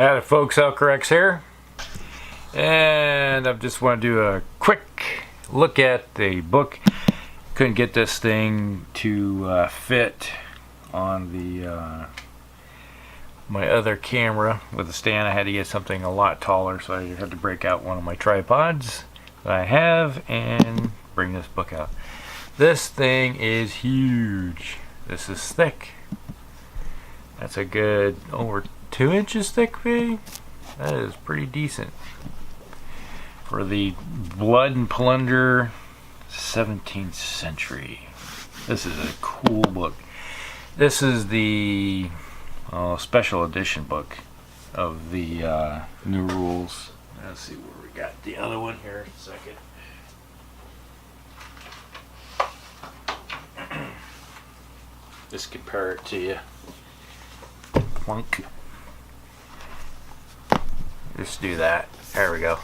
Howdy folks, Alcorex here, and I just want to do a quick look at the book. Couldn't get this thing to fit on the my other camera with the stand. I had to get something a lot taller, so I had to break out one of my tripods that I have and bring this book out. This thing is huge. This is thick. That's a good over 2 inches thick, maybe? That is pretty decent. For the Blood and Plunder 17th century. This is a cool book. This is the special edition book of the new rules. Let's see where we got the other one here in a second. Just compare it to you. Plunk. Just do that. There we go.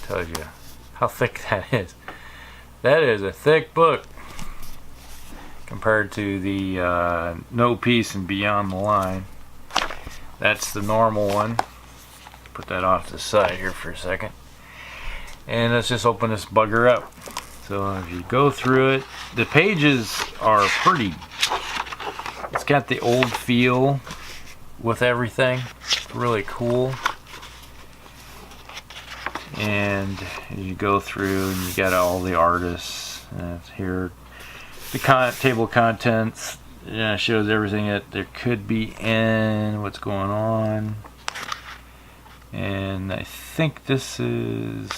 Tells you how thick that is. That is a thick book compared to the No Peace and Beyond the Line. That's the normal one. Put that off to the side here for a second. And let's just open this bugger up. So if you go through it, the pages are pretty. It's got the old feel with everything. It's really cool. And you go through and you got all the artists here. The table of contents shows everything that there could be in, what's going on. And I think this is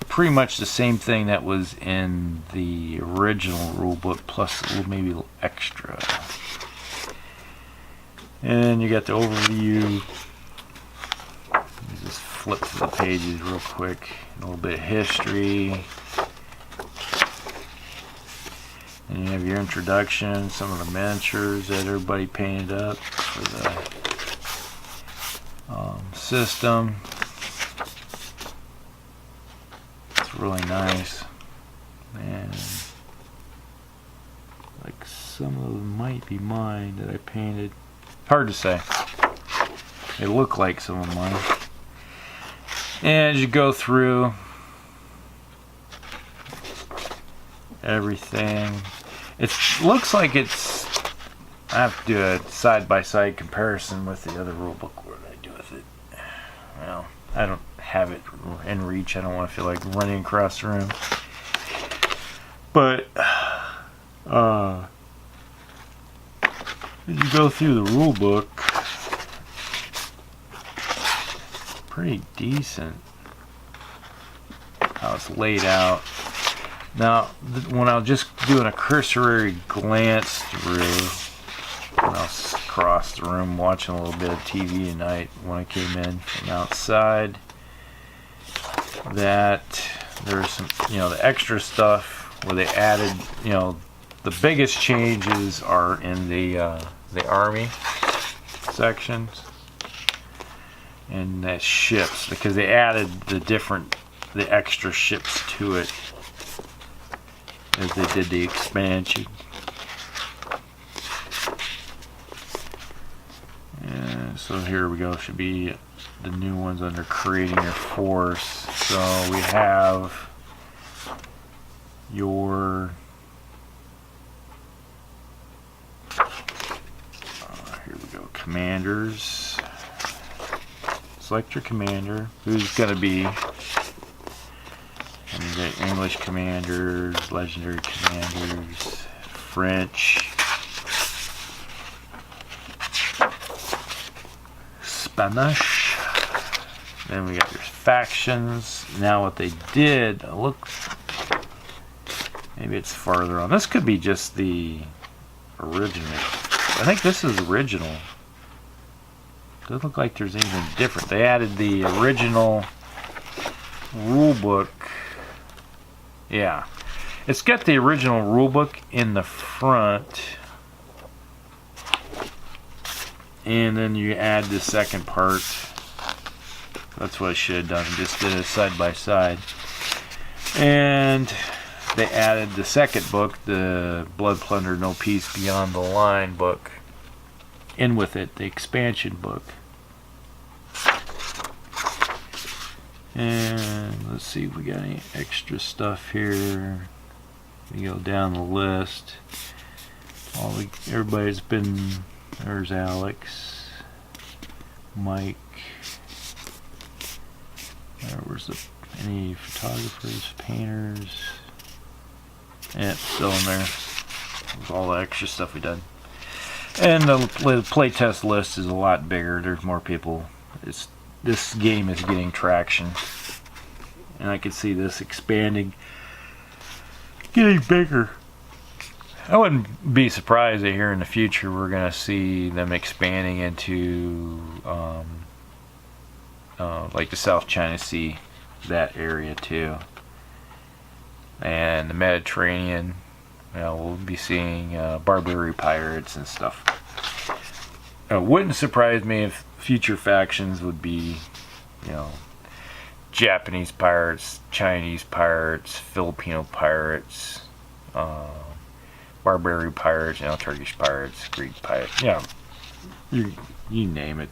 pretty much the same thing that was in the original rulebook, plus a little, maybe a little extra. And you got the overview. Just flip through the pages real quick. A little bit of history. And you have your introduction, some of the miniatures that everybody painted up for the system. It's really nice. And like some of them might be mine that I painted. Hard to say. They look like some of mine. And as you go through everything, it looks like it's. I have to do a side-by-side comparison with the other rulebook. What did I do with it? Well, I don't have it in reach. I don't want to feel like running across the room. But as you go through the rulebook, pretty decent how it's laid out. Now, when I was just doing a cursory glance through, when I was across the room watching a little bit of TV tonight when I came in from outside, that there's some, the extra stuff where they added, the biggest changes are in the army sections. And that ships, because they added the extra ships to it as they did the expansion. And so here we go, should be the new ones under creating your force. So we have your here we go, commanders. Select your commander, who's going to be, and you got English commanders, legendary commanders, French, Spanish, then we got your factions. Now what they did, look, maybe it's farther on. This could be just the original. I think this is original. Doesn't look like there's anything different. They added the original rulebook. Yeah. It's got the original rulebook in the front. And then you add the second part. That's what I should have done. Just did it side by side. And they added the second book, the Blood Plunder No Peace Beyond the Line book. In with it, the expansion book. And let's see if we got any extra stuff here. We go down the list. Everybody's been. There's Alex, Mike. Where's any photographers, painters? Yeah, still in there. With all the extra stuff we done. And the playtest list is a lot bigger. There's more people. This game is getting traction, and I can see this expanding, getting bigger. I wouldn't be surprised that here in the future we're going to see them expanding into like the South China Sea, that area too, and the Mediterranean. We'll be seeing Barbary pirates and stuff. It wouldn't surprise me if future factions would be, Japanese pirates, Chinese pirates, Filipino pirates, Barbary pirates, Turkish pirates, Greek pirates, you name it.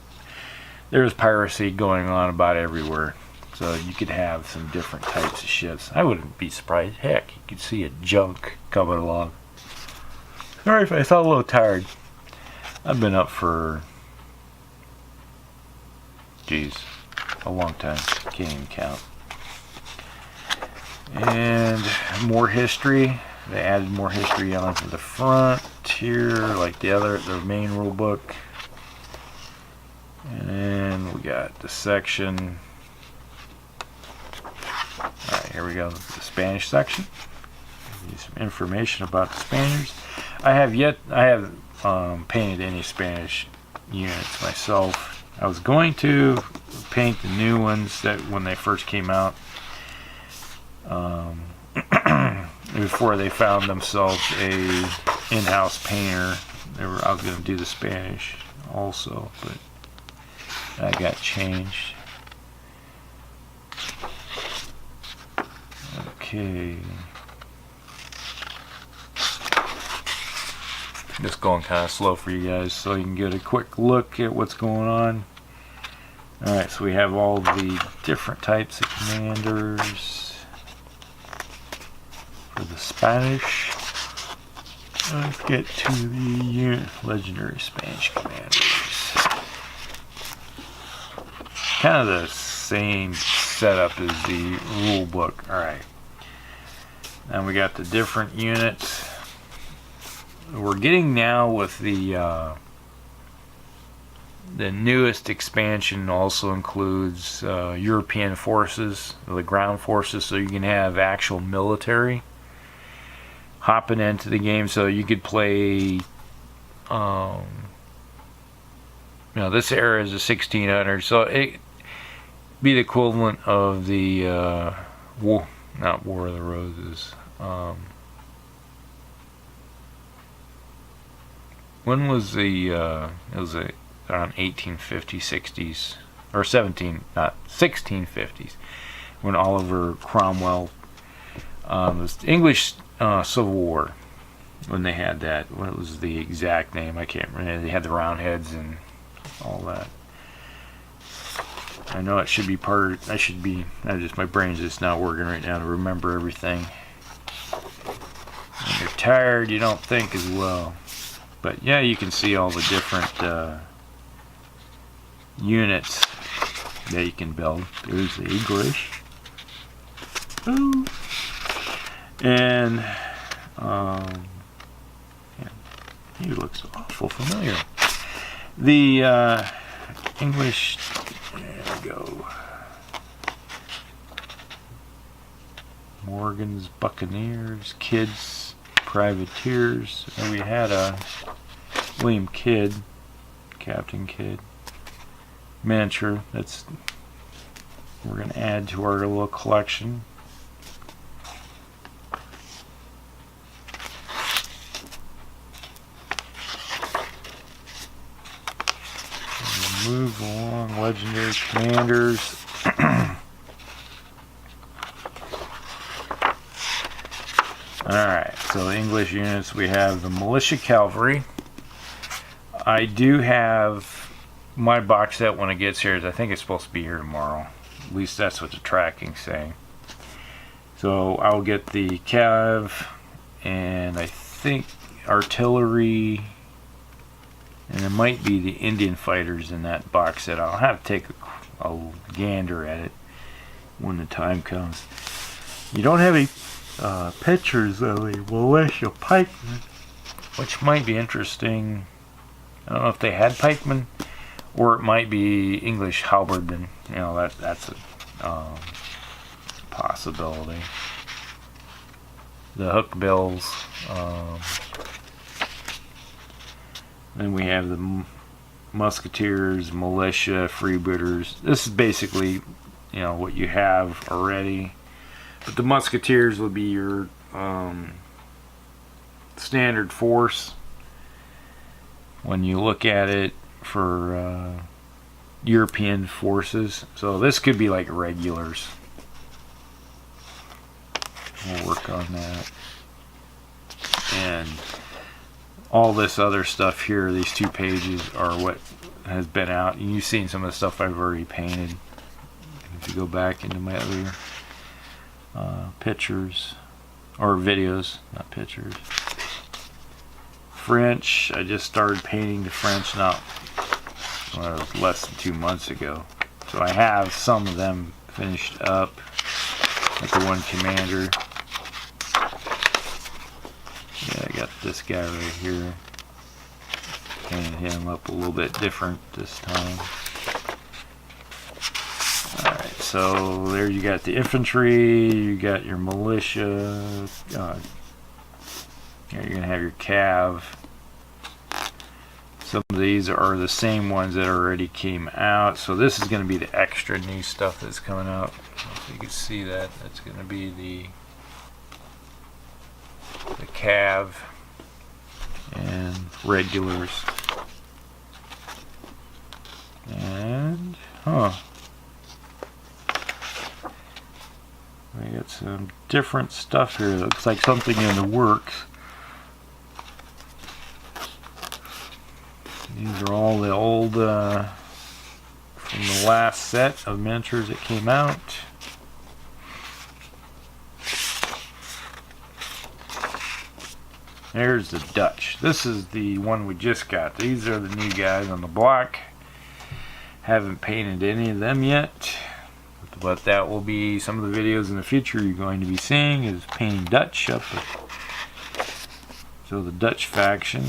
There's piracy going on about everywhere. So you could have some different types of ships. I wouldn't be surprised. Heck, you could see a junk coming along. Sorry if I felt a little tired. I've been up for, a long time. Can't even count. And more history. They added more history onto the front here, like the main rule book. And then we got the section. Alright, here we go, the Spanish section. Some information about the Spaniards. I have painted any Spanish units myself. I was going to paint the new ones that when they first came out, before they found themselves a in-house painter. I was going to do the Spanish also, but that got changed. Okay. Just going kind of slow for you guys so you can get a quick look at what's going on. Alright, so we have all the different types of commanders for the Spanish. Let's get to the legendary Spanish commanders. Kind of the same setup as the rule book. Alright. Now we got the different units. We're getting now with the newest expansion also includes European forces, the ground forces, so you can have actual military hopping into the game. So you could play, this era is a 1600, so it be the equivalent of the not War of the Roses. When was the it was around 1850s, 60s, or 1650s, when Oliver Cromwell, was the English Civil War, when they had that. What was the exact name? I can't remember. They had the Roundheads and all that. I know it should be my brain's just not working right now to remember everything. When you're tired, you don't think as well. But yeah, you can see all the different units that you can build. There's the English. Ooh. And he looks awful familiar. The English, there we go. Morgan's Buccaneers, Kidd's Privateers. And we had a William Kidd, Captain Kidd. Miniature, we're going to add to our little collection. Move along, legendary commanders. Alright, so the English units, we have the militia cavalry. I do have my box set when it gets here. I think it's supposed to be here tomorrow. At least that's what the tracking's saying. So I'll get the cav, and I think artillery, and it might be the Indian fighters in that box set. I'll have to take a gander at it when the time comes. You don't have any pictures of a militia pikeman, which might be interesting. I don't know if they had pikemen, or it might be English halberdsmen. You know, that's a possibility. The hook bills. Then we have the musketeers, militia, freebooters. This is basically, you know, what you have already. But the musketeers would be your standard force. When you look at it for European forces. So this could be like regulars. We'll work on that. And all this other stuff here, these 2 pages, are what has been out. And you've seen some of the stuff I've already painted. If you go back into my other pictures, or videos, not pictures. French, I just started painting the French less than 2 months ago. So I have some of them finished up, like the one commander. Yeah, I got this guy right here. Painted him up a little bit different this time. Alright, so there you got the infantry, you got your militia, yeah, you're going to have your cav. Some of these are the same ones that already came out, so this is going to be the extra new stuff that's coming out. If you can see that, that's going to be the cav and regulars. And we got some different stuff here. Looks like something in the works. These are all the old from the last set of miniatures that came out. There's the Dutch. This is the one we just got. These are the new guys on the block. Haven't painted any of them yet, but that will be some of the videos in the future you're going to be seeing, is painting Dutch up. So the Dutch faction,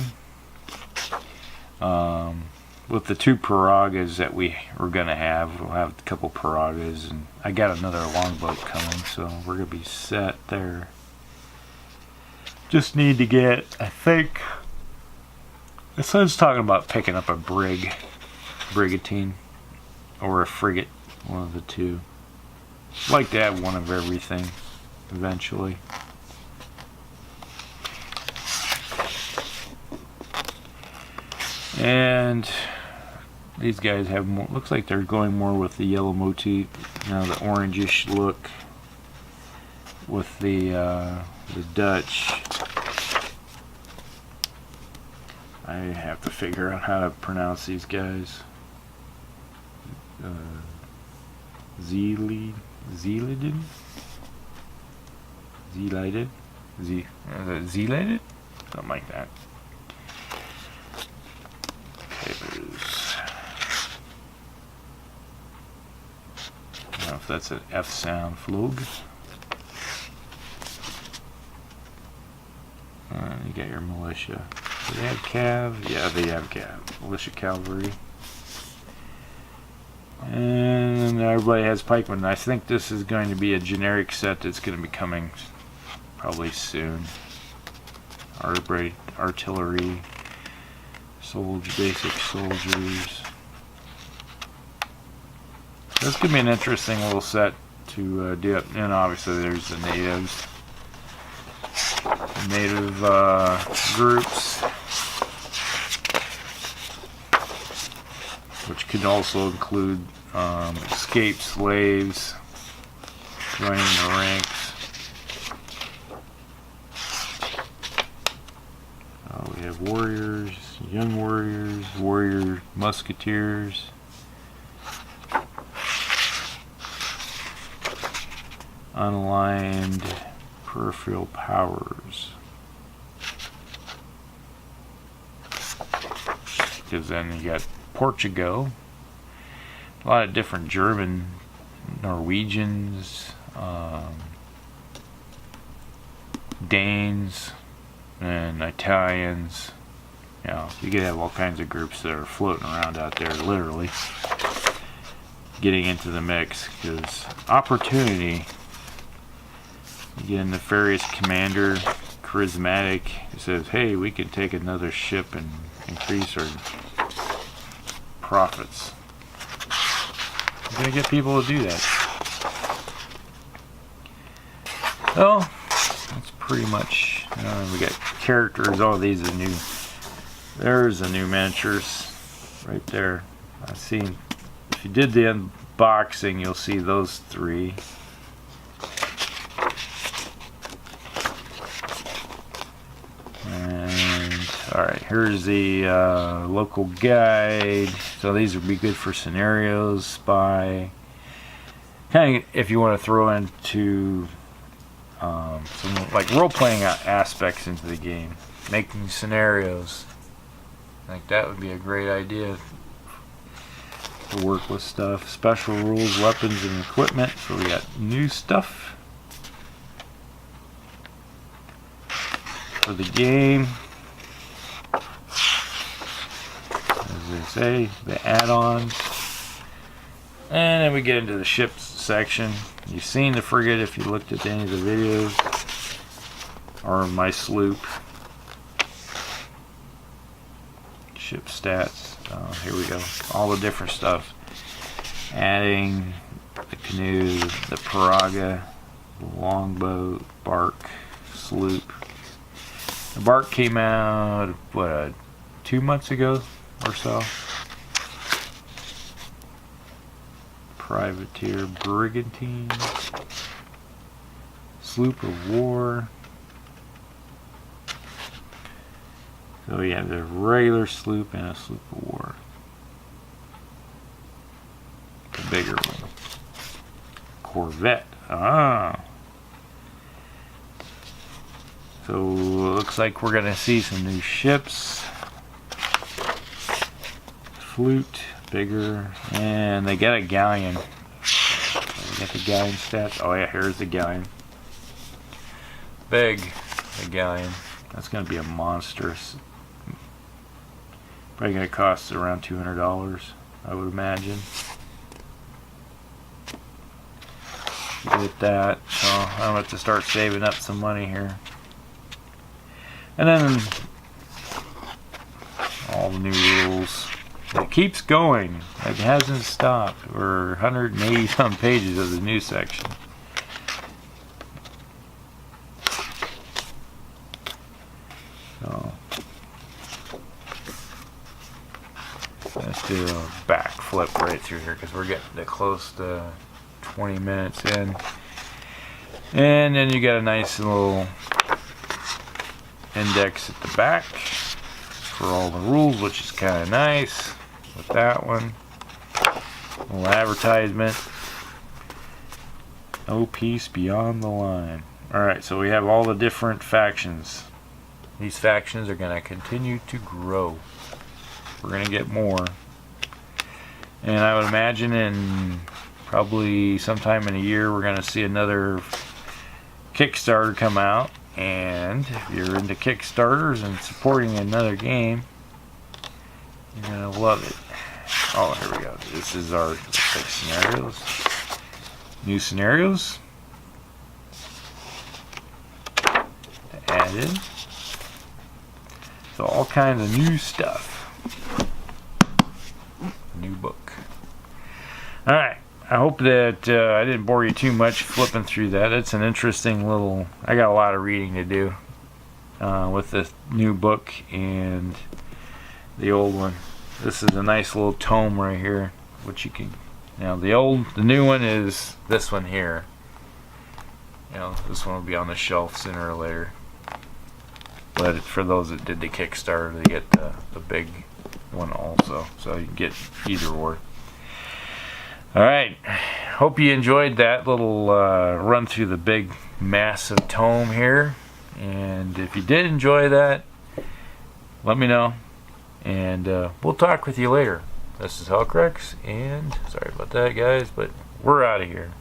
with the 2 Paragas that we are going to have. We'll have a couple Paragas, and I got another longboat coming, so we're going to be set there. Just need to get, I think, this one's talking about picking up a brigantine, or a frigate, one of the 2. I'd like to have one of everything eventually. And these guys have more, looks like they're going more with the yellow motif, you know, the orangish look with the Dutch. I have to figure out how to pronounce these guys. Zeelited? Zeelited? Something like that. Papers. I don't know if that's an F sound. Flug. You got your militia. Do they have cav? Yeah, they have cav. Militia cavalry. And everybody has pikemen. I think this is going to be a generic set that's going to be coming probably soon. Artillery, basic soldiers. This could be an interesting little set to do it. And obviously there's the natives. Native groups, which could also include escaped slaves joining the ranks. We have warriors, young warriors, warrior musketeers. unaligned peripheral powers. Because then you got Portugal, a lot of different German, Norwegians, Danes, and Italians. You know, you could have all kinds of groups that are floating around out there, literally getting into the mix. Because opportunity, you get a nefarious commander, charismatic, who says, "Hey, we can take another ship and increase our profits." You're gonna get people to do that. So that's pretty much. We got characters. Oh, these are new. There's the new miniatures right there. I've seen. If you did the unboxing, you'll see those three. Alright, here's the local guide. So these would be good for scenarios, spy. Kind of if you want to throw into some like role-playing aspects into the game. Making scenarios. Like that would be a great idea to work with stuff. Special rules, weapons, and equipment. So we got new stuff for the game. As they say, the add-ons. And then we get into the ships section. You've seen the frigate if you looked at any of the videos. Or my sloop. Ship stats. Here we go. All the different stuff. Adding the canoe, the paraga, the longboat, bark, sloop. The bark came out, what, 2 months ago or so? Privateer, brigantine, sloop of war. So we have the regular sloop and a sloop of war. The bigger one. Corvette. Ah. So it looks like we're going to see some new ships. Flute, bigger, and they got a galleon. They got the galleon stats. Oh yeah, here's the galleon. Big, the galleon. That's going to be a monstrous. Probably going to cost around $200, I would imagine. Get that. So I'm going to start saving up some money here. And then all the new rules. It keeps going. It hasn't stopped. We're 180 some pages of the new section. So let's do a back flip right through here because we're getting close to 20 minutes in. And then you got a nice little index at the back for all the rules, which is kind of nice with that one. A little advertisement. No peace beyond the line. Alright, so we have all the different factions. These factions are going to continue to grow. We're going to get more. And I would imagine in probably sometime in a year we're going to see another Kickstarter come out. And if you're into Kickstarters and supporting another game, you're going to love it. Oh, here we go. This is our like scenarios. New scenarios. Added. So all kinds of new stuff. New book. Alright. I hope that I didn't bore you too much flipping through that. It's an interesting little... I got a lot of reading to do with the new book and the old one. This is a nice little tome right here, which you can... Now the new one is this one here. You know, this one will be on the shelf sooner or later. But for those that did the Kickstarter, they get the big one also. So you can get either or. Alright, hope you enjoyed that little run through the big massive tome here. And if you did enjoy that, let me know. And we'll talk with you later. This is Hulkrex, and sorry about that, guys, but we're out of here.